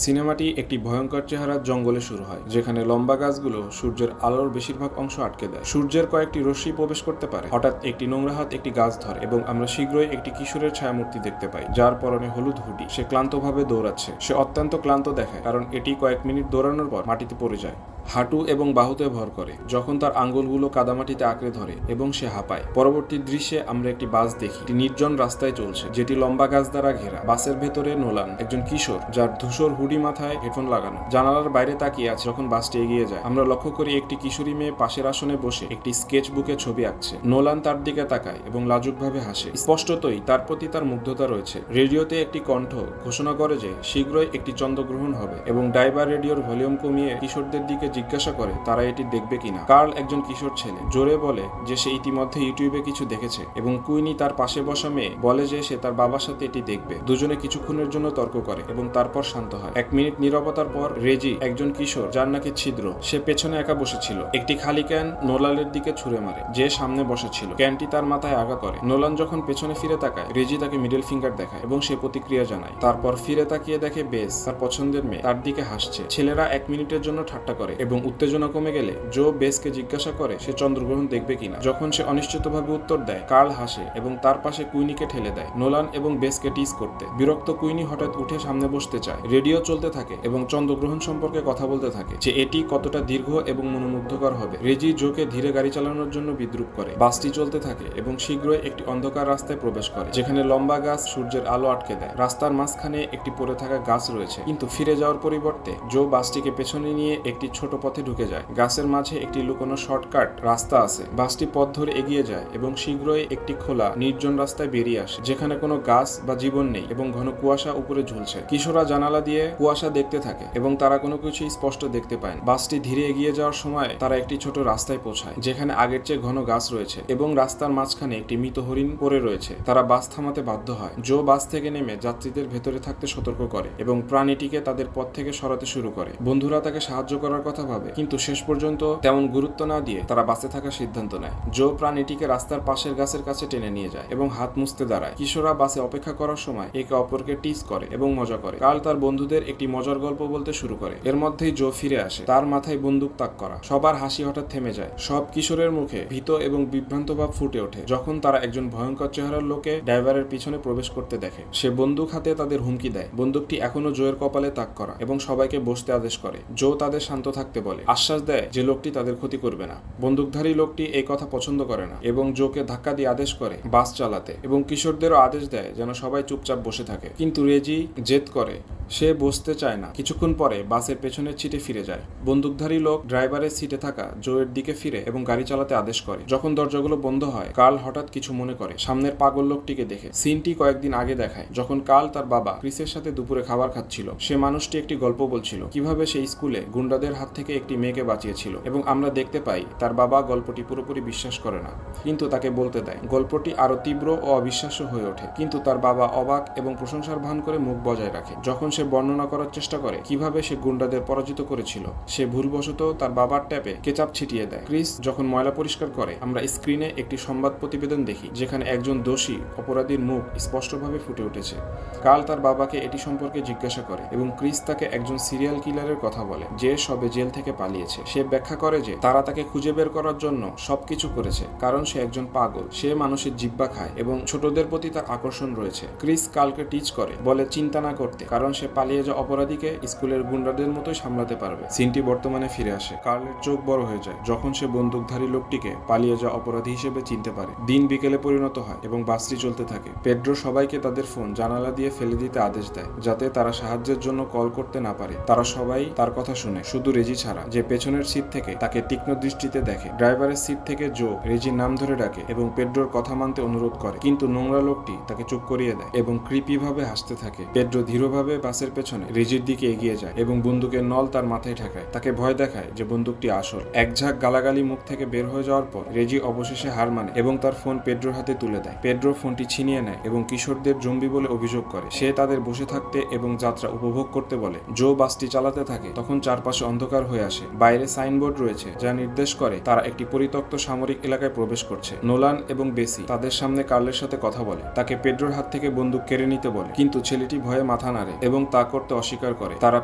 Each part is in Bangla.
সিনেমাটি একটি ভয়ঙ্কর চেহারার জঙ্গলে শুরু হয়, যেখানে লম্বা গাছগুলো সূর্যের আলোর বেশিরভাগ অংশ আটকে দেয়। সূর্যের কয়েকটি রশ্মি প্রবেশ করতে পারে। হঠাৎ একটি নোংরা হাত একটি গাছ ধরে এবং আমরা শীঘ্রই একটি কিশোরের ছায়ামূর্তি দেখতে পাই, যার পরনে হলুদ হুডি। সে ক্লান্তভাবে দৌড়াচ্ছে। সে অত্যন্ত ক্লান্ত দেখায়, কারণ এটি কয়েক মিনিট দৌড়ানোর পর মাটিতে পড়ে যায়। হাঁটু এবং বাহুতে ভর করে, যখন তার আঙ্গুলগুলো কাদামাটিতে আঁকড়ে ধরে এবং সে হাঁপায়। পরবর্তী দৃশ্যে আমরা একটি বাস দেখি, একটি নির্জন রাস্তায় চলছে, যেটি লম্বা গাছ দ্বারা ঘেরা। বাসের ভেতরে নোলান, একজন কিশোর যার ধূসর হুডি মাথায় হেডফোন লাগানো, জানালার বাইরে তাকিয়ে আছে। যখন বাসটি এগিয়ে যায়, আমরা লক্ষ্য করি একটি কিশোরী মেয়ে পাশের আসনে বসে একটি স্কেচ বুকে ছবি আঁকছে। নোলান তার দিকে তাকায় এবং লাজুকভাবে হাসে। স্পষ্টতই তার প্রতি তার মুগ্ধতা রয়েছে। রেডিওতে একটি কণ্ঠ ঘোষণা করে যে শীঘ্রই একটি চন্দ্রগ্রহণ হবে এবং ড্রাইভার রেডিওর ভলিউম কমিয়ে কিশোরদের দিকে জিজ্ঞাসা করে তারা এটি দেখবে কিনা। কার্ল, একজন কিশোর ছেলে, জোরে বলে যে সে ইতিমধ্যে ইউটিউবে কিছু দেখেছে, এবং কুইনি, তার পাশে বসা মেয়ে, বলে যে সে তার বাবার সাথে এটি দেখবে। দুজনে কিছুক্ষণের জন্য তর্ক করে এবং তারপর শান্ত হয়। 1 মিনিট নীরবতার পর রেজি, একজন কিশোর যার নাকি ছিদ্র, সে পেছনে একা বসেছিল, একটি খালি ক্যান নোলানের দিকে ছুঁড়ে মারে, যে সামনে বসেছিল। ক্যানটি তার মাথায় আগা করে। নোলান যখন পেছনে ফিরে তাকায়, রেজি তাকে মিডল ফিঙ্গার দেখায় এবং সে প্রতিক্রিয়া জানায়। তারপর ফিরে তাকিয়ে দেখে বেস, তার পছন্দের মেয়ে, তার দিকে হাসছে। ছেলেরা 1 মিনিটের জন্য ঠাট্টা করে এবং উত্তেজনা কমে গেলে জো বেসকে জিজ্ঞাসা করে সে চন্দ্রগ্রহণ দেখবে কিনা। যখন সে অনিশ্চিতভাবে উত্তর দেয়, কার্ল হাসে এবং তার পাশে কুইনিকে ঠেলে দেয়, নোলান এবং বেসকে টিজ করতে। বিরক্ত কুইনি হঠাৎ উঠে সামনে বসতে চায়। রেডিও চলতে থাকে এবং চন্দ্রগ্রহণ সম্পর্কে কথা বলতে থাকে, যে এটি কতটা দীর্ঘ এবং মনোমুগ্ধকর হবে। রেজি জোকে ধীরে গাড়ি চালানোর জন্য বিদ্রুপ করে। বাসটি চলতে থাকে এবং শীঘ্রই একটি অন্ধকার রাস্তায় প্রবেশ করে, যেখানে লম্বা গাছ সূর্যের আলো আটকে দেয়। রাস্তার মাঝখানে একটি পড়ে থাকা গাছ রয়েছে, কিন্তু ফিরে যাওয়ার পরিবর্তে জো বাসটিকে পেছনে নিয়ে একটি ছোট পথে ঢুকে যায়। গাছের মাঝে একটি লুকোনো শর্টকাট রাস্তা আছে। বাসটি পথ ধরে এগিয়ে যায় এবং শীঘ্রই একটি খোলা নির্জন রাস্তায় বেরিয়ে আসে, যেখানে কোনো গাছ বা জীবন নেই এবং ঘন কুয়াশা উপরে ঝুলছে। কিশোররা জানালা দিয়ে কুয়াশা দেখতে থাকে এবং তারা কোনো কিছুই স্পষ্ট দেখতে পায় না। বাসটি ধীরে এগিয়ে যাওয়ার সময় তারা একটি ছোট রাস্তায় পৌঁছায়, যেখানে আগের চেয়ে ঘন গাছ রয়েছে এবং রাস্তার মাঝখানে একটি মৃত হরিণ পড়ে রয়েছে। তারা বাস থামাতে বাধ্য হয়। জো বাস থেকে নেমে যাত্রীদের ভেতরে থাকতে সতর্ক করে এবং প্রাণীটিকে তাদের পথ থেকে সরাতে শুরু করে। বন্ধুরা তাকে সাহায্য করার কথা ভাবে, কিন্তু শেষ পর্যন্ত তেমন গুরুত্ব না দিয়ে তারা বাসে থাকার সিদ্ধান্ত নেয়। জো প্রাণীটিকে রাস্তার পাশের গাছের কাছে টেনে নিয়ে যায় এবং হাত মুছতে দাঁড়ায়। কিশোররা বাসে অপেক্ষা করার সময় একে অপরকে টিজ করে এবং মজা করে। কার্ল তার বন্ধুদের একটি মজার গল্প বলতে শুরু করে। এর মধ্যেই জো ফিরে আসে, তার মাথায় বন্দুক তাক করা। সবার হাসি হঠাৎ থেমে যায়। সব কিশোরের মুখে ভীত এবং বিভ্রান্ত ভাব ফুটে ওঠে যখন তারা একজন ভয়ঙ্কর চেহারার লোকে ড্রাইভারের পিছনে প্রবেশ করতে দেখে। সে বন্দুক হাতে তাদের হুমকি দেয়। বন্দুকটি এখনো জোয়ের কপালে তাক করা এবং সবাইকে বসতে আদেশ করে। জো তাদের শান্ত থাকতে বলে, আশ্বাস দেয় যে লোকটি তাদের ক্ষতি করবে না। বন্দুকধারী লোকটি এই কথা পছন্দ করে না এবং জোকে ধাক্কা দিয়ে আদেশ করে বাস চালাতে এবং কিশোরদেরও আদেশ দেয় যেন সবাই চুপচাপ বসে থাকে। কিন্তু রেজি জেদ করে, সে বসতে চায় না। কিছুক্ষণ পরে বাসের পেছনের সিটে ফিরে যায়। বন্দুকধারী লোক ড্রাইভারের সিটে থাকা জোয়ের দিকে ফিরে এবং গাড়ি চালাতে আদেশ করে। যখন দরজাগুলো বন্ধ হয়, কার্ল হঠাৎ কিছু মনে করে সামনের পাগল লোকটিকে দেখে। সিনটি কয়েকদিন আগে দেখায়, যখন কার্ল তার বাবা ক্রিসের সাথে দুপুরে খাবার খাচ্ছিল। সে মানুষটি একটি গল্প বলছিল কিভাবে সে স্কুলে গুন্ডাদের হাত থেকে একটি মেয়েকে বাঁচিয়েছিল, এবং আমরা দেখতে পাই তার বাবা গল্পটি পুরোপুরি বিশ্বাস করে না, কিন্তু তাকে বলতে দেয়। গল্পটি আরো তীব্র ও অবিশ্বাস্য হয়ে ওঠে, কিন্তু তার বাবা অবাক এবং প্রশংসার ভান করে মুখ বজায় রাখে। যখন সে বর্ণনা করার চেষ্টা করে কিভাবে সে গুন্ডাদের পরাজিত করেছিল, সে ভুলবশত তার বাবার ট্যাপে কেচাপ ছিটিয়ে দেয়। ক্রিস যখন ময়লা পরিষ্কার করে, আমরা স্ক্রিনে একটি সংবাদ প্রতিবেদন দেখি, যেখানে একজন দোষী অপরাধীর মুখ স্পষ্টভাবে ফুটে উঠেছে। কার্ল তার বাবাকে এটি সম্পর্কে জিজ্ঞাসা করে এবং ক্রিস তাকে একজন সিরিয়াল কিলারের কথা বলে, যে সবে জেল থেকে পালিয়েছে। সে ব্যাখ্যা করে যে তারা তাকে খুঁজে বের করার জন্য সবকিছু করেছে, কারণ সে একজন পাগল। সে মানুষের জিহ্বা খায় এবং ছোটদের প্রতি তার আকর্ষণ রয়েছে। ক্রিস কার্লকে টিচ করে, বলে চিন্তা না করতে, কারণ সে পালিয়ে যাওয়া অপরাধীকে স্কুলের গুন্ডাদের মতোই সামলাতে পারবে। সিনটি বর্তমানে ফিরে আসে। কার্লের চোখ বড় হয়ে যায় যখন সে বন্দুকধারী লোকটিকে পালিয়ে যাওয়া অপরাধী হিসেবে চিনতে পারে। দিন বিকেলে পরিণত হয় এবং বাসটি চলতে থাকে। পেড্রো সবাইকে তাদের ফোন জানালা দিয়ে ফেলে দিতে আদেশ দেয়, যাতে তারা সাহায্যের জন্য কল করতে না পারে। তারা সবাই তার কথা শুনে, শুধু রেজি ছাড়া, যে পেছনের সিট থেকে তাকে তীক্ষ্ণ দৃষ্টিতে দেখে। ড্রাইভারের সিট থেকে জো রেজির নাম ধরে ডাকে এবং পেড্রোর কথা মানতে অনুরোধ করে, কিন্তু নোংরা লোকটি তাকে চুপ করিয়ে দেয় এবং ক্রিপি ভাবে হাসতে থাকে। পেড্রো ধীরভাবে বাসের পেছনে রেজির দিকে এগিয়ে যায় এবং বন্দুকের নল তার মাথায় ঠেকায়। তাকে ভয় দেখায় যে বন্দুকটি আসল। এক ঝাঁক গালাগালি মুখ থেকে বের হয়ে যাওয়ার পর রেজি অবশেষে হার মানে এবং তার ফোন পেড্রোর হাতে তুলে দেয়। পেড্রো ফোনটি ছিনিয়ে নেয় এবং কিশোরদের জম্বি বলে অভিযোগ করে। সে তাদের বসে থাকতে এবং যাত্রা উপভোগ করতে বলে। জো বাসটি চালাতে থাকে, তখন চারপাশে অন্ধকার হয়ে আসে। বাইরে সাইনবোর্ড রয়েছে যা নির্দেশ করে তারা একটি পরিত্যক্ত সামরিক এলাকায় প্রবেশ করছে। নোলান এবং বেসি তাদের সামনে কার্লের সাথে কথা বলে, তাকে পেড্রোর হাত থেকে বন্দুক কেড়ে নিতে বলে, কিন্তু ছেলেটি ভয়ে মাথা নাড়ে এবং তা করতে অস্বীকার করে। তারা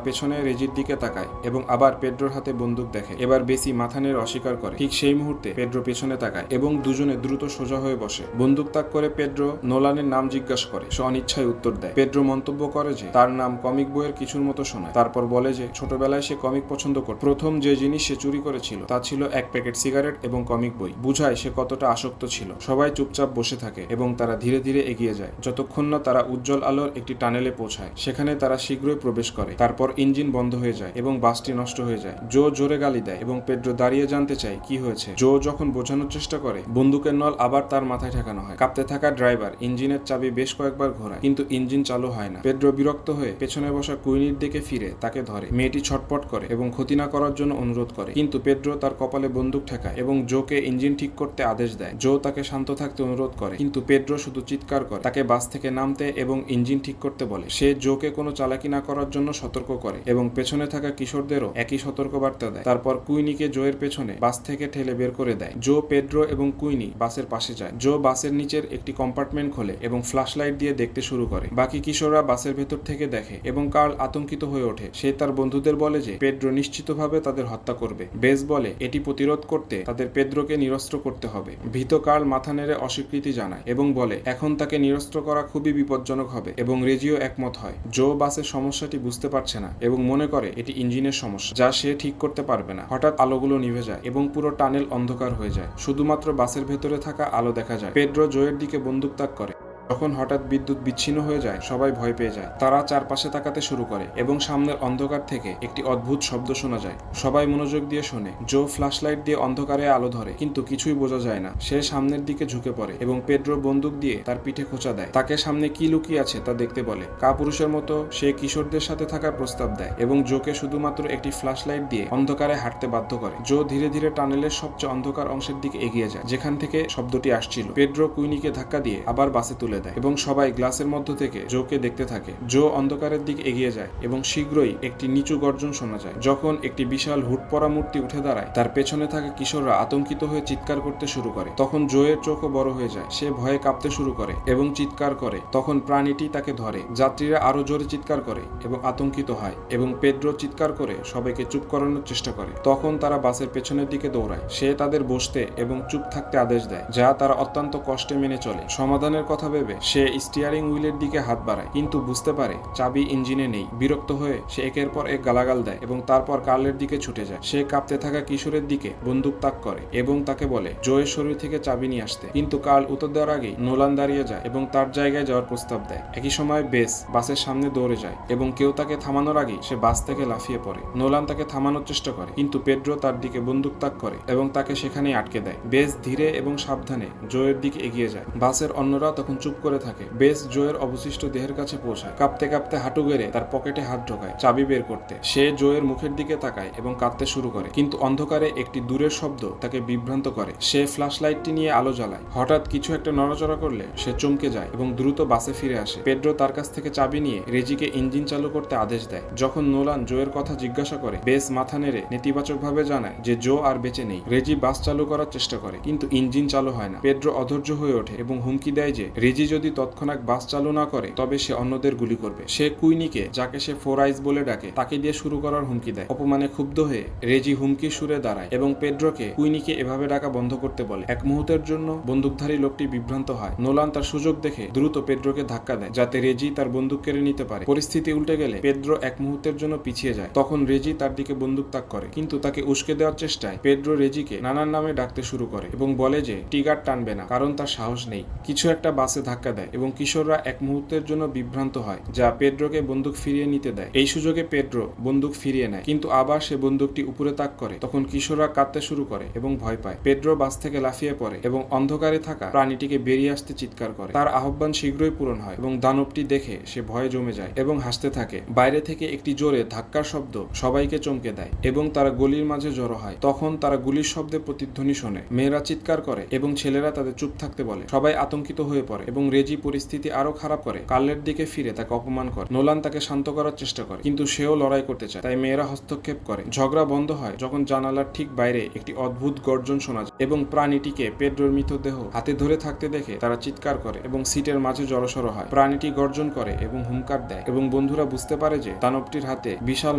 পেছনে রেজির দিকে তাকায় এবং আবার পেড্রোর হাতে বন্দুক দেখে। এবার বেসি মাথা নেড়ে অস্বীকার করে। ঠিক সেই মুহূর্তে পেড্রো পেছনে তাকায় এবং দুজনে দ্রুত সোজা হয়ে বসে। বন্দুক তাক করে পেড্রো নোলানের নাম জিজ্ঞাসা করে। সে অনিচ্ছায় উত্তর দেয়। পেড্রো মন্তব্য করে যে তার নাম কমিক বইয়ের কিছুর মতো শোনায়। তারপর বলে যে ছোটবেলায় সে কমিক পছন্দ করত। প্রথম যে জিনিস সে চুরি করেছিল তা ছিল এক প্যাকেট সিগারেট এবং কমিক বই। বুঝায় সে কতটা আসক্ত ছিল। সবাই চুপচাপ বসে থাকে এবং তারা ধীরে ধীরে এগিয়ে যায় যতক্ষণ না তারা উজ্জ্বল আলোর একটি টানেলে পৌঁছায়। সেখানে তারা শীঘ্রই প্রবেশ করে। তারপর ইঞ্জিন বন্ধ হয়ে যায় এবং বাসটি নষ্ট হয়ে যায়। জো জোরে গালি দেয় এবং পেড্রো দাঁড়িয়ে জানতে চায় কি হয়েছে। জো যখন বোঝানোর চেষ্টা করে, বন্দুকের নল আবার তার মাথায় ঠেকানো হয়। কাঁপতে থাকা ড্রাইভার ইঞ্জিনের চাবি বেশ কয়েকবার ঘোরায়, কিন্তু ইঞ্জিন চালু হয় না। পেড্রো বিরক্ত হয়ে পেছনে বসা কুইনির দিকে ফিরে তাকে ধরে। মেয়েটি ছটপট করে এবং ক্ষতি না করার জন্য অনুরোধ করে, কিন্তু পেড্রো তার কপালে বন্দুক ঠেকায় এবং জোকে ইঞ্জিন ঠিক করতে আদেশ দেয়। জো তাকে শান্ত থাকতে অনুরোধ করে, কিন্তু পেড্রো শুধু চিৎকার করে, তাকে বাস থেকে নামতে এবং ইঞ্জিন ঠিক করতে বলে। সে জোকে কোনো চালাকি না করার জন্য সতর্ক করে এবং পেছনে থাকা কিশোরদেরও একই সতর্কবার্তা দেয়। তারপর কুইনিকে জোয়ের পেছনে বাস থেকে ঠেলে বের করে দেয়। জো, পেড্রো এবং কুইনি বাসের পাশে যায়। জো বাসের নিচের একটি কম্পার্টমেন্ট খোলে এবং ফ্ল্যাশলাইট দিয়ে দেখতে শুরু করে। বাকি কিশোররা বাসের ভেতর থেকে দেখে এবং কার্ল আতঙ্কিত হয়ে ওঠে। সে তার বন্ধুদের বলে যে পেড্রো নিশ্চিতভাবে তাদের হত্যা করবে। বেস বলে এটি প্রতিরোধ করতে তাদের পেড্রোকে নিরস্ত্র করতে হবে। ভীত কার্ল মাথা নেড়ে অস্বীকৃতি জানায় এবং বলে এখন তাকে নিরস্ত্র করা খুবই বিপজ্জনক হবে এবং রেজিও একমত হয়। জো বাসের সমস্যাটি বুঝতে পারছে না এবং মনে করে এটি ইঞ্জিনের সমস্যা যা সে ঠিক করতে পারবে না। হঠাৎ আলোগুলো নিভে যায় এবং পুরো টানেল অন্ধকার হয়ে যায়। শুধুমাত্র বাসের ভেতরে থাকা আলো দেখা যায়। পেড্রো জোয়ের দিকে বন্দুক তাক করে। যখন হঠাৎ বিদ্যুৎ বিচ্ছিন্ন হয়ে যায়, সবাই ভয় পেয়ে যায়। তারা চারপাশে তাকাতে শুরু করে এবং সামনের অন্ধকার থেকে একটি অদ্ভুত শব্দ শোনা যায়। সবাই মনোযোগ দিয়ে শোনে। জো ফ্ল্যাশলাইট দিয়ে অন্ধকারে আলো ধরে, কিন্তু কিছুই বোঝা যায় না। সে সামনের দিকে ঝুঁকে পড়ে এবং পেড্রো বন্দুক দিয়ে তার পিঠে খোঁচা দেয়। তাকে সামনে কি লুকিয়ে আছে তা দেখতে বলে। কাপুরুষের মতো সে কিশোরদের সাথে থাকার প্রস্তাব দেয় এবং জোকে শুধুমাত্র একটি ফ্ল্যাশলাইট দিয়ে অন্ধকারে হাঁটতে বাধ্য করে। জো ধীরে ধীরে টানেলের সবচেয়ে অন্ধকার অংশের দিকে এগিয়ে যায় যেখান থেকে শব্দটি আসছিল। পেড্রো কুইনিকে ধাক্কা দিয়ে আবার বাসে তুলে দেয় এবং সবাই গ্লাসের মধ্য থেকে জোকে দেখতে থাকে। জো অন্ধকারের দিকে এগিয়ে যায় এবং শীঘ্রই একটি নিচু গর্জন শোনা যায়। যখন একটি বিশাল হুড পরা মূর্তি উঠে দাঁড়ায়, তার পেছনে থাকা কিশোররা আতঙ্কিত হয়ে চিৎকার করতে শুরু করে। তখন জোয়ের চোখও বড় হয়ে যায়। সে ভয়ে কাঁপতে শুরু করে এবং চিৎকার করে। তখন প্রাণীটি তাকে ধরে। যাত্রীরা আরো জোরে চিৎকার করে এবং আতঙ্কিত হয় এবং পেড্রো চিৎকার করে সবাইকে চুপ করানোর চেষ্টা করে। তখন তারা বাসের পেছনের দিকে দৌড়ায়। সে তাদের বসতে এবং চুপ থাকতে আদেশ দেয়, যা তারা অত্যন্ত কষ্টে মেনে চলে। সমাধানের কথা ভেবে সে স্টিয়ারিং হুইলের দিকে হাত বাড়ায়, কিন্তু বুঝতে পারে চাবি ইঞ্জিনে নেই। বিরক্ত হয়ে সে একের পর এক গালাগাল দেয় এবং তারপর কার্লের দিকে ছুটে যায়। সে কাঁপতে থাকা কিশোরের দিকে বন্দুক তাক করে এবং তাকে বলে জোয়ের শরীর থেকে চাবি নিয়ে আসতে, কিন্তু কার্ল উত্তর দেওয়ার আগেই নোলান দাঁড়িয়ে যায় এবং তার জায়গায় যাওয়ার প্রস্তাব দেয়। একই সময় বেস বাসের সামনে দৌড়ে যায় এবং কেউ তাকে থামানোর আগেই সে বাস থেকে লাফিয়ে পড়ে। নোলান তাকে থামানোর চেষ্টা করে, কিন্তু পেড্রো তার দিকে বন্দুক তাক করে এবং তাকে সেখানেই আটকে দেয়। বেস ধীরে এবং সাবধানে জোয়ের দিকে এগিয়ে যায়। বাসের অন্যরা তখন চুপ করে থাকে। বেস জোয়ের অবশিষ্ট দেহের কাছে পৌঁছায়। কাঁপতে কাঁপতে হাঁটু গেড়ে তার পকেটে হাত ঢোকায় চাবি বের করতে। সে জোয়ের মুখের দিকে তাকায় এবং কাঁদতে শুরু করে, কিন্তু অন্ধকারে একটি দূরের শব্দ তাকে বিভ্রান্ত করে। সে ফ্ল্যাশলাইটটি নিয়ে আলো জ্বালায়। হঠাৎ কিছু একটা নড়াচড়া করলে সে চমকে যায় এবং দ্রুত বাসে ফিরে আসে। পেড্রো তার কাছ থেকে চাবি নিয়ে রেজিকে ইঞ্জিন চালু করতে আদেশ দেয়। যখন নোলান জোয়ের কথা জিজ্ঞাসা করে, বেস মাথা নেড়ে নেতিবাচকভাবে জানায় যে জো আর বেঁচে নেই। রেজি বাস চালু করার চেষ্টা করে, কিন্তু ইঞ্জিন চালু হয় না। পেড্রো অধৈর্য হয়ে ওঠে এবং হুমকি দেয় যে রেজি যদি তৎক্ষণাৎ বাস চালু না করে তবে সে অন্যদের গুলি করবে। সে কুইনিকে, যাকে সে ফোর আইস বলে ডাকে, তাকে দিয়ে শুরু করার হুমকি দেয়। অপমানে ক্ষুব্ধ হয়ে রেজি হুমকির সুরে দাঁড়ায় এবং পেড্রোকে কুইনিকে এভাবে ডাকা বন্ধ করতে বলে। এক মুহূর্তের জন্য বন্দুকধারী লোকটি বিভ্রান্ত হয়। নোলান তার সুযোগ দেখে দ্রুত পেড্রোকে ধাক্কা দেয় যাতে রেজি তার বন্দুক কেড়ে নিতে পারে। পরিস্থিতি উল্টে গেলে পেড্রো এক মুহূর্তের জন্য পিছিয়ে যায়। তখন রেজি তার দিকে বন্দুক তাক করে, কিন্তু তাকে উস্কে দেওয়ার চেষ্টায় পেড্রো রেজিকে নানান নামে ডাকতে শুরু করে এবং বলে যে টিগার টানবে না, কারণ তার সাহস নেই। কিছু একটা বাসে ধাক্কা দেয় এবং কিশোররা এক মুহূর্তের জন্য বিভ্রান্ত হয়, যা পেড্রোকে বন্দুক ফিরিয়ে নিতে দেয়। এই সুযোগে পেড্রো বন্দুক ফিরিয়ে নেয়, কিন্তু আবার সে বন্দুকটি উপরে তাক করে। তখন কিশোররা কাঁদতে শুরু করে এবং ভয় পায়। পেড্রো বাস থেকে লাফিয়ে পড়ে এবং অন্ধকারে থাকা প্রাণীটিকে বেরিয়ে আসতে চিৎকার করে। তার আহ্বান শীঘ্রই পূরণ হয় এবং দানবটি দেখে সে ভয়ে জমে যায় এবং হাসতে থাকে। বাইরে থেকে একটি জোরে ধাক্কার শব্দ সবাইকে চমকে দেয় এবং তারা গলির মাঝে জড়ো হয়। তখন তারা গুলির শব্দে প্রতিধ্বনি শোনে। মেয়েরা চিৎকার করে এবং ছেলেরা তাদের চুপ থাকতে বলে। সবাই আতঙ্কিত হয়ে পড়ে এবং রেজি পরিস্থিতি আরো খারাপ করে কার্লের দিকে ফিরে তাকে অপমান করে। নোলান তাকে শান্ত করার চেষ্টা করে, কিন্তু সেও লড়াই করতে চায়, তাই মেয়েরা হস্তক্ষেপ করে। ঝগড়া বন্ধ হয় যখন জানালার ঠিক বাইরে একটি অদ্ভুত গর্জন শোনা যায় এবং প্রাণীটিকে পেড্রোর মৃতদেহ হাতে ধরে থাকতে দেখে তারা চিৎকার করে এবং সিটের মাঝে জড়সড় হয়। প্রাণীটি গর্জন করে এবং হুঙ্কার দেয় এবং বন্ধুরা বুঝতে পারে যে দানবটির হাতে বিশাল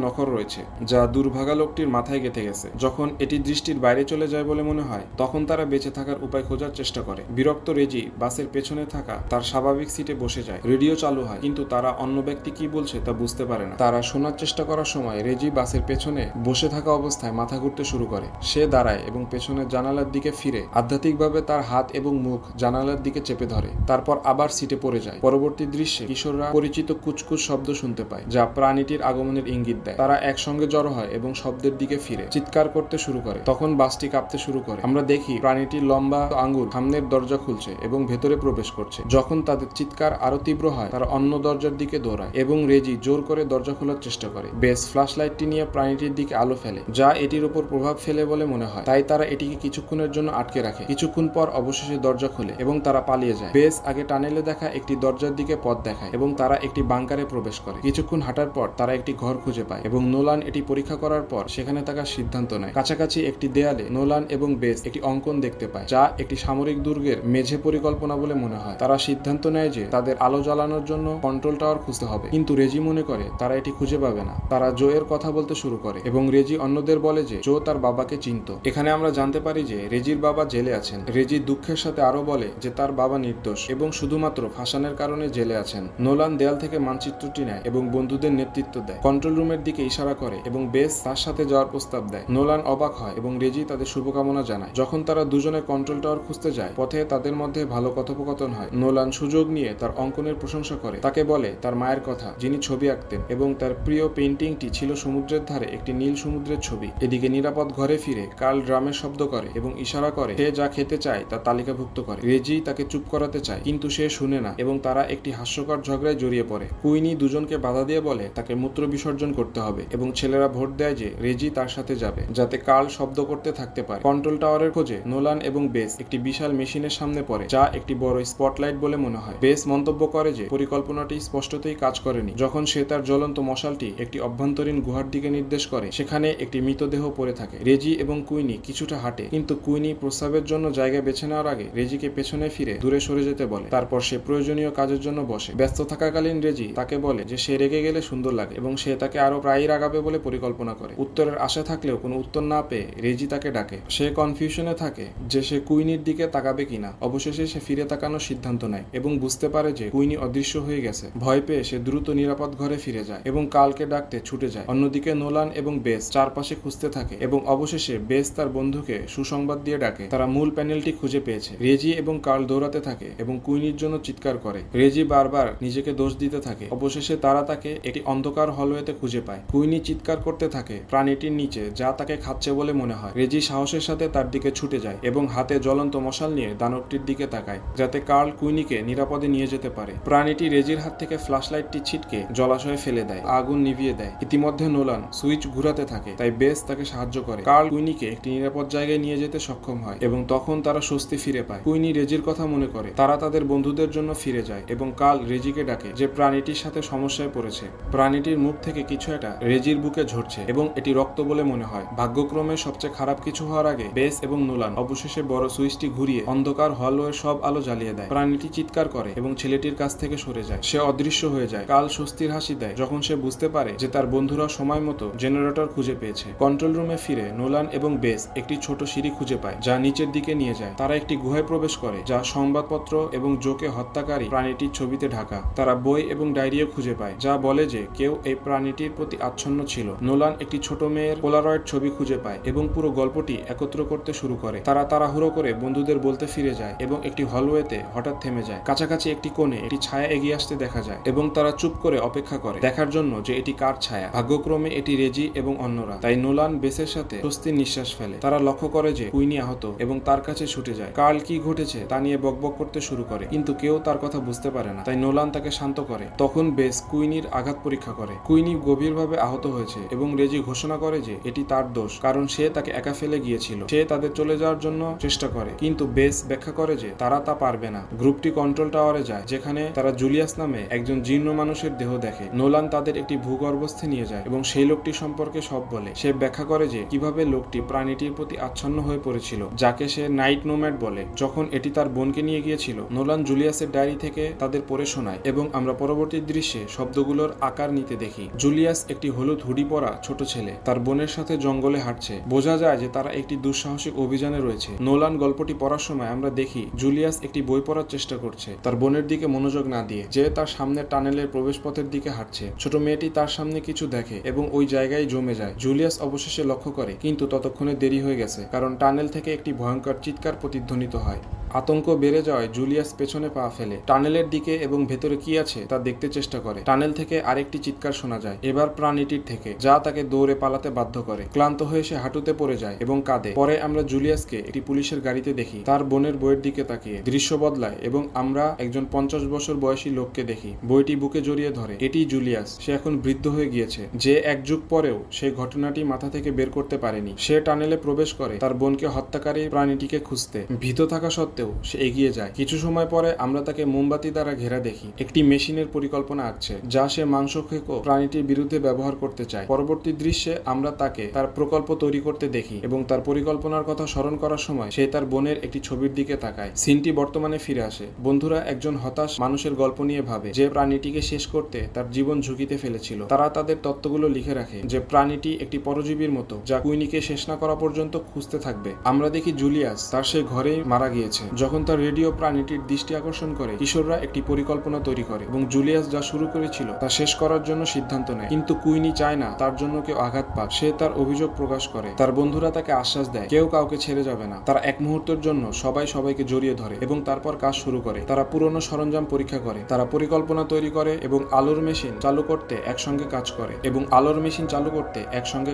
নখর রয়েছে যা দুর্ভাগা লোকটির মাথায় গেঁথে গেছে। যখন এটি দৃষ্টির বাইরে চলে যায় বলে মনে হয় তখন তারা বেঁচে থাকার উপায় খোঁজার চেষ্টা করে। বিরক্ত রেজি বাসের পেছনে থাকা তার স্বাভাবিক সিটে বসে যায়। রেডিও চালু হয়, কিন্তু তারা অন্য ব্যক্তি কি বলছে তা বুঝতে পারে না। তারা শোনার চেষ্টা করার সময় রেজি বাসের পেছনে বসে থাকা অবস্থায় মাথা ঘুরতে শুরু করে। সে দাঁড়ায় এবং পেছনের জানালার দিকে ফিরে আধ্যাত্মিকভাবে তার হাত এবং মুখ জানালার দিকে চেপে ধরে, তারপর আবার সিটে পড়ে যায়। পরবর্তী দৃশ্যে কিশোররা পরিচিত কুচকুচ শব্দ শুনতে পায় যা প্রাণীটির আগমনের ইঙ্গিত দেয়। তারা একসঙ্গে জড়ো হয় এবং শব্দের দিকে ফিরে চিৎকার করতে শুরু করে। তখন বাসটি কাঁপতে শুরু করে। আমরা দেখি প্রাণীটির লম্বা আঙ্গুল সামনের দরজা খুলছে এবং ভেতরে প্রবেশ করছে। যখন তাদের চিৎকার আরো তীব্র হয় তারা অন্য দরজার দিকে দৌড়ায় এবং রেজি জোর করে দরজা খোলার চেষ্টা করে। বেস ফ্ল্যাশ লাইটটি নিয়ে প্রাণীটির দিকে আলো ফেলে যা এটির উপর প্রভাব ফেলে বলে মনে হয়, তাই তারা এটিকে কিছুক্ষণের জন্য আটকে রাখে। কিছুক্ষণ পর অবশেষে দরজা খুলে এবং তারা পালিয়ে যায়। বেস আগে টানেলে দেখা একটি দরজার দিকে পথ দেখায় এবং তারা একটি বাংকারে প্রবেশ করে। কিছুক্ষণ হাঁটার পর তারা একটি ঘর খুঁজে পায় এবং নোলান এটি পরীক্ষা করার পর সেখানে থাকার সিদ্ধান্ত নেয়। কাছাকাছি একটি দেয়ালে নোলান এবং বেস একটি অঙ্কন দেখতে পায় যা একটি সামরিক দুর্গের মেঝে পরিকল্পনা বলে মনে হয়। তারা সিদ্ধান্ত নেয় যে তাদের আলো জ্বালানোর জন্য কন্ট্রোল টাওয়ার খুঁজতে হবে, কিন্তু রেজি মনে করে তারা এটি খুঁজে পাবে না। তারা জো এর কথা বলতে শুরু করে এবং রেজি অন্যদের বলে যে জো তার বাবাকে চিনত। এখানে আমরা জানতে পারি যে রেজির বাবা জেলে আছেন। রেজি দুঃখের সাথে আরো বলে যে তার বাবা নির্দোষ এবং শুধুমাত্র ফাঁসানোর কারণে জেলে আছেন। নোলান দেয়াল থেকে মানচিত্রটি নেয় এবং বন্ধুদের নেতৃত্ব দেয়, কন্ট্রোল রুমের দিকে ইশারা করে এবং বেস তার সাথে যাওয়ার প্রস্তাব দেয়। নোলান অবাক হয় এবং রেজি তাদের শুভকামনা জানায়। যখন তারা দুজনে কন্ট্রোল টাওয়ার খুঁজতে যায় পথে তাদের মধ্যে ভালো কথোপকথন হয়। নোলান সুযোগ নিয়ে তার অঙ্কনের প্রশংসা করে, তাকে বলে তার মায়ের কথা যিনি ছবি আঁকতেন এবং তার প্রিয় পেইন্টিংটি ছিল সমুদ্রের ধারে একটি নীল সমুদ্রের ছবি। এদিকে নিরাপদ ঘরে ফিরে কার্ল ড্রামের শব্দ করে এবং ইশারা করে সে যা খেতে চায় তা তালিকাভুক্ত করে। রেজি তাকে চুপ করাতে চায় কিন্তু সে শুনে না এবং তারা একটি হাস্যকর ঝগড়ায় জড়িয়ে পড়ে। কুইনি দুজনকে বাধা দিয়ে বলে তাকে মূত্র বিসর্জন করতে হবে এবং ছেলেরা ভোট দেয় যে রেজি তার সাথে যাবে যাতে কার্ল শব্দ করতে থাকতে পারে। কন্ট্রোল টাওয়ারের খোঁজে নোলান এবং বেস একটি বিশাল মেশিনের সামনে পড়ে যা একটি বড় স্পটলাইট বলে মনে হয়। বেস মন্তব্য করে যে পরিকল্পনাটি স্পষ্টতই কাজ করেনি। যখন সে তার জ্বলন্ত মশালটি একটি অভ্যন্তরীণ গুহার দিকে নির্দেশ করে সেখানে একটি মৃতদেহ পড়ে থাকে। রেজি এবং কুইনি কিছুটা হাঁটে, কিন্তু কুইনি প্রস্রাবের জন্য জায়গা বেছে নেওয়ার আগে রেজিকে পেছনে ফিরে দূরে সরে যেতে বলে। তারপর সে প্রয়োজনীয় কাজের জন্য বসে। ব্যস্ত থাকাকালীন রেজি তাকে বলে যে সে রেগে গেলে সুন্দর লাগে এবং সে তাকে আরো প্রায়ই রাগাবে বলে পরিকল্পনা করে। উত্তরের আশা থাকলেও কোনো উত্তর না পেয়ে রেজি তাকে ডাকে। সে কনফিউশনে থাকে যে সে কুইনির দিকে তাকাবে কিনা। অবশেষে সে ফিরে তাকানোর সিদ্ধান্ত নেয় এবং বুঝতে পারে যে কুইনি অদৃশ্য হয়ে গেছে। ভয় পেয়ে সে দ্রুত নিরাপদ ঘরে ফিরে যায় এবং কালকে ডাকতে ছুটে যায়। অন্যদিকে নোলান এবং বেস চারপাশে খুঁজতে থাকে এবং অবশেষে বেস তার বন্ধুকে সুসংবাদ দিয়ে ডাকে তারা মূল প্যানেলটি খুঁজে পেয়েছে। রেজি এবং কার্ল দৌড়াতে থাকে এবং কুইনির জন্য চিৎকার করে। রেজি বারবার নিজেকে দোষ দিতে থাকে। অবশেষে তারা তাকে একটি অন্ধকার হলওয়েতে খুঁজে পায়। কুইনি চিৎকার করতে থাকে প্রাণীটির নিচে যা তাকে খাচ্ছে বলে মনে হয়। রেজি সাহসের সাথে তার দিকে ছুটে যায় এবং হাতে জ্বলন্ত মশাল নিয়ে দানবটির দিকে তাকায় যাতে কার্ল কুইনিকে নিরাপদে নিয়ে যেতে পারে। প্রাণীটি রেজির হাত থেকে ফ্ল্যাশলাইটটি ছিটকে জলাশয়ে ফেলে দেয়, আগুন নিভিয়ে দেয়। ইতিমধ্যে নোলান সুইচ ঘুরাতে থাকে, তাই বেস তাকে সাহায্য করে। কার্ল কুইনিকে একটি নিরাপদ জায়গায় নিয়ে যেতে সক্ষম হয় এবং তখন তারা স্বস্তি ফিরে পায়। কুইনি রেজির কথা মনে করে। তারা তাদের বন্ধুদের জন্য ফিরে যায় এবং কার্ল রেজিকে ডাকে যে প্রাণীটির সাথে সমস্যায় পড়েছে। প্রাণীটির মুখ থেকে কিছু একটা রেজির বুকে ঝরছে এবং এটি রক্ত বলে মনে হয়। ভাগ্যক্রমে সবচেয়ে খারাপ কিছু হওয়ার আগে বেস এবং নোলান অবশেষে বড় সুইচটি ঘুরিয়ে অন্ধকার হলওয়ের সব আলো জ্বালিয়ে দেয়। প্রাণীটি চিৎকার করে এবং ছেলেটির কাছ থেকে সরে যায়। সে অদৃশ্য হয়ে যায়। কার্ল স্বস্তির হাসি দেয় যখন সে বুঝতে পারে যে তার বন্ধুরা সময় মতো জেনারেটর খুঁজে পেয়েছে। কন্ট্রোল রুমে ফিরে নোলান এবং বেস একটি ছোট সিঁড়ি খুঁজে পায় যা নিচের দিকে নিয়ে যায়। তারা একটি গুহায় প্রবেশ করে যা সংবাদপত্র এবং জোকে হত্যাকারী প্রাণীটির ছবিতে ঢাকা। তারা বই এবং ডায়েরিও খুঁজে পায় যা বলে যে কেউ এই প্রাণীটির প্রতি আচ্ছন্ন ছিল। নোলান একটি ছোট মেয়ের পোলারয়েড ছবি খুঁজে পায় এবং পুরো গল্পটি একত্র করতে শুরু করে। তারা তাড়াহুড়ো করে বন্ধুদের বলতে ফিরে যায় এবং একটি হলওয়েতে হঠাৎ থেমে যায়। কাছাকাছি একটি কোণে একটি ছায়া এগিয়ে আসতে দেখা যায় এবং তারা চুপ করে অপেক্ষা করে দেখার জন্য যে এটি কার ছায়া। ভাগ্যক্রমে এটি রেজি এবং অন্যরা, তাই নোলান বেসের সাথে স্বস্তির নিঃশ্বাস ফেলে। তারা লক্ষ্য করে যে কুইনি আহত এবং তার কাছে ছুটে যায়। কার্ল কি ঘটেছে তা নিয়ে বকবক করতে শুরু করে, কিন্তু কেউ তার কথা বুঝতে পারে না, তাই নোলান তাকে শান্ত করে। তখন বেস কুইনির আঘাত পরীক্ষা করে। কুইনি গভীরভাবে আহত হয়েছে এবং রেজি ঘোষণা করে যে এটি তার দোষ, কারণ সে তাকে একা ফেলে গিয়েছিল। সে তাদের চলে যাওয়ার জন্য চেষ্টা করে, কিন্তু বেস ব্যাখ্যা করে যে তারা তা পারবে না। গ্রুপটি কন্ট্রোল টাওয়ারে যায়, যেখানে তারা জুলিয়াস নামে একজন জীর্ণ মানুষের দেহ দেখে। নোলান তাদের একটি ভূগর্ভস্থে নিয়ে যায় এবং সেই লোকটি সম্পর্কে সব বলে। সে ব্যাখ্যা করে যে কিভাবে লোকটি প্রাণীটির প্রতি আচ্ছন্ন হয়ে পড়েছিল, যাকে সে নাইট নোম্যাড বলে। যখন এটি তার বোনকে নিয়ে গিয়েছিল, নোলান জুলিয়াসের ডায়েরি থেকে তাদের পড়ে শোনায় এবং আমরা পরবর্তী দৃশ্যে শব্দগুলোর আকার নিতে দেখি। জুলিয়াস একটি হলুদ হুডি পরা ছোট ছেলে, তার বোনের সাথে জঙ্গলে হাঁটছে। বোঝা যায় যে তারা একটি দুঃসাহসিক অভিযানে রয়েছে। নোলান গল্পটি পড়ার সময় আমরা দেখি জুলিয়াস একটি বই পড়ার চেষ্টা করছে, তার বোনের দিকে মনোযোগ না দিয়ে, যে তার সামনে টানেলের প্রবেশপথের দিকে হাঁটছে। ছোট মেয়েটি তার সামনে কিছু দেখে এবং ওই জায়গায় জমে যায়। জুলিয়াস অবশেষে লক্ষ্য করে, কিন্তু ততক্ষণে দেরি হয়ে গেছে, কারণ টানেল থেকে একটি ভয়ঙ্কর চিৎকার প্রতিধ্বনিত হয়। আতঙ্ক বেড়ে যাওয়ায় জুলিয়াস পেছনে পা ফেলে, টানেলের দিকে এবং ভেতরে কি আছে তা দেখতে চেষ্টা করে। টানেল থেকে আরেকটি চিৎকার শোনা যায়, এবার প্রাণীটির থেকে, যা তাকে দৌড়ে পালাতে বাধ্য করে। ক্লান্ত হয়ে সে হাঁটুতে পড়ে যায় এবং কাঁদে। পরে আমরা জুলিয়াসকে একটি পুলিশের গাড়িতে দেখি, তার বোনের বইয়ের দিকে তাকিয়ে। দৃশ্য বদলায় এবং আমরা একজন 50 বছর বয়সী লোককে দেখি, বইটি বুকে জড়িয়ে ধরে। এটি জুলিয়াস। সে এখন বৃদ্ধ হয়ে গিয়েছে, যে এক যুগ পরেও সেই ঘটনাটি মাথা থেকে বের করতে পারেনি। সে টানেলে প্রবেশ করে তার বোনকে হত্যাকারী প্রাণীটিকে খুঁজতে। ভীত থাকা সত্ত্বেও সে এগিয়ে যায়। কিছু সময় পরে আমরা তাকে মোমবাতি দ্বারা ঘেরা দেখি, একটি মেশিনের পরিকল্পনা আঁকছে, যা সে মাংস খেকো প্রাণীটির বিরুদ্ধে ব্যবহার করতে চায়। পরবর্তী দৃশ্যে আমরা তাকে তার প্রকল্প তৈরি করতে দেখি এবং তার পরিকল্পনার কথা স্মরণ করার সময় সে তার বোনের একটি ছবির দিকে তাকায়। সিনটি বর্তমানে ফিরে আসে। বন্ধুরা একজন হতাশ মানুষের গল্প নিয়ে ভাবে, যে প্রাণীটিকে শেষ করতে তার জীবন ঝুঁকিতে ফেলেছিল। তারা তাদের তত্ত্বগুলো লিখে রাখে, যে প্রাণীটি একটি পরজীবীর মতো, যা কুইনিকে শেষ না করা পর্যন্ত খুঁজতে থাকবে। আমরা দেখি জুলিয়াস তার সেই ঘরেই মারা গিয়েছে। যখন তার রেডিও প্রাণীটির দৃষ্টি আকর্ষণ করে, কিশোররা একটি পরিকল্পনা তৈরি করে এবং জুলিয়াস যা শুরু করেছিল তা শেষ করার জন্য সিদ্ধান্ত নেয়। কিন্তু কুইনি চায় না তার জন্য কেউ আঘাত পাক। সে তার অভিযোগ প্রকাশ করে। তার বন্ধুরা তাকে আশ্বাস দেয়, কেউ কাউকে ছেড়ে যাবে না। তারা এক মুহূর্তের জন্য সবাই সবাইকে জড়িয়ে ধরে এবং তারপর কাজ শুরু করে। তারা পুরনো সরঞ্জাম পরীক্ষা করে, তারা পরিকল্পনা তৈরি করে এবং আলোর মেশিন চালু করতে একসঙ্গে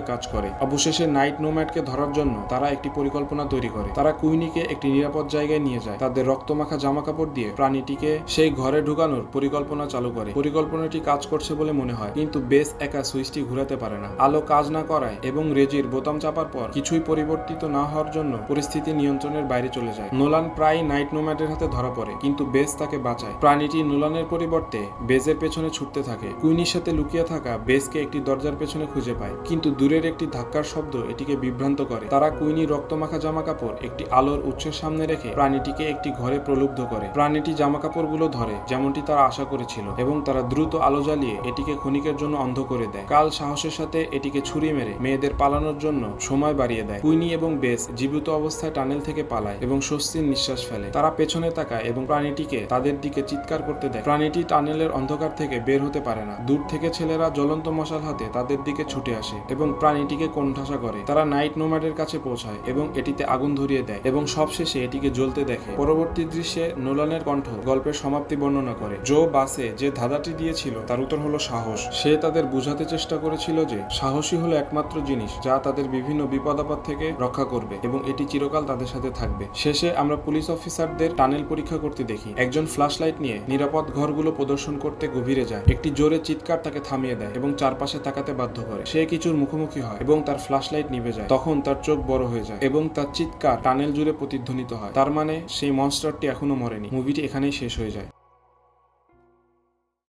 কাজ করে অবশেষে নাইট নোম্যাডকে ধরার জন্য তারা একটি পরিকল্পনা তৈরি করে। তারা কুইনিকে একটি নিরাপদ জায়গায় নিয়ে যায়। তাদের রক্তমাখা জামা কাপড় দিয়ে প্রাণীটিকে সেই ঘরে ঢুকানোর পরিকল্পনা চালু করে। পরিকল্পনাটি কাজ করছে বলে মনে হয়, কিন্তু বেস একা সুইচটি ঘুরাতে পারে না। আলো কাজ না করায় এবং রেজির বোতাম চাপার পর কিছুই পরিবর্তিত না হওয়ার জন্য পরিস্থিতি নিয়ন্ত্রণের বাইরে চলে যায়। নোলান প্রায় নাইট নোম্যাডের হাতে ধরা পড়ে, কিন্তু বেস তাকে বাঁচায়। প্রাণীটি নোলানের পরিবর্তে বেজের পেছনে ছুটতে থাকে। কুইনির সাথে লুকিয়ে থাকা বেসকে একটি দরজার পেছনে খুঁজে পায়, কিন্তু দূরের একটি ধাক্কার শব্দ এটিকে বিভ্রান্ত করে। তারা কুইনির রক্তমাখা জামা কাপড় একটি আলোর উৎসের সামনে রেখে প্রাণীটিকে একটি ঘরে প্রলুব্ধ করে। প্রাণীটি জামা কাপড়গুলো ধরে, যেমনটি তারা আশা করেছিল, এবং তারা দ্রুত আলো জ্বালিয়ে এটিকে ক্ষণিকের জন্য অন্ধ করে দেয়। কাল সাহসের সাথে এটিকে ছুরি মেরে মেয়েদের পালানোর জন্য সময় বাড়িয়ে দেয়। কুইনি এবং বেস জীবিত অবস্থায় টানেল থেকে পালায় এবং স্বস্তির নিঃশ্বাস ফেলে। তারা পেছনে তাকায় এবং প্রাণীটিকে তাদের দিকে চিৎকার করতে দেয়। প্রাণীটি টানেলের অন্ধকার থেকে বের হতে পারে না। দূর থেকে ছেলেরা জ্বলন্ত মশাল হাতে তাদের দিকে ছুটে আসে এবং প্রাণীটিকে কোণঠাসা করে। তারা নাইট নোম্যাডের কাছে পৌঁছায় এবং এটিতে আগুন ধরিয়ে দেয় এবং সবশেষে এটিকে জ্বলতে দেখে। পরবর্তী দৃশ্যে নোলানের কণ্ঠ গল্পের সমাপ্তি বর্ণনা করে। জো বাসে যে ধাঁধাটি দিয়েছিল তার উত্তর হলো সাহস। সে তাদের বোঝাতে চেষ্টা করেছিল যে সাহসী হলো একমাত্র জিনিস যা তাদের বিভিন্ন বিপদ আপদ থেকে রক্ষা করবে এবং এটি চিরকাল তাদের সাথে থাকবে। শেষে আমরা পুলিশ অফিসারদের টানেল পরীক্ষা করতে দেখি। একজন ফ্ল্যাশ লাইট নিয়ে নিরাপদ ঘরগুলো প্রদর্শন করতে গভীরে যায়। একটি জোরে চিৎকার তাকে থামিয়ে দেয় এবং চারপাশে তাকাতে বাধ্য করে। সে কিছুর মুখোমুখি হয় এবং তার ফ্ল্যাশ লাইট নিভে যায়। তখন তার চোখ বড় হয়ে যায় এবং তার চিৎকার টানেল জুড়ে প্রতিধ্বনিত হয়। তার মানে সেই মনস্টারটি এখনো মরেনি। মুভিটি এখানেই শেষ হয়ে যায়।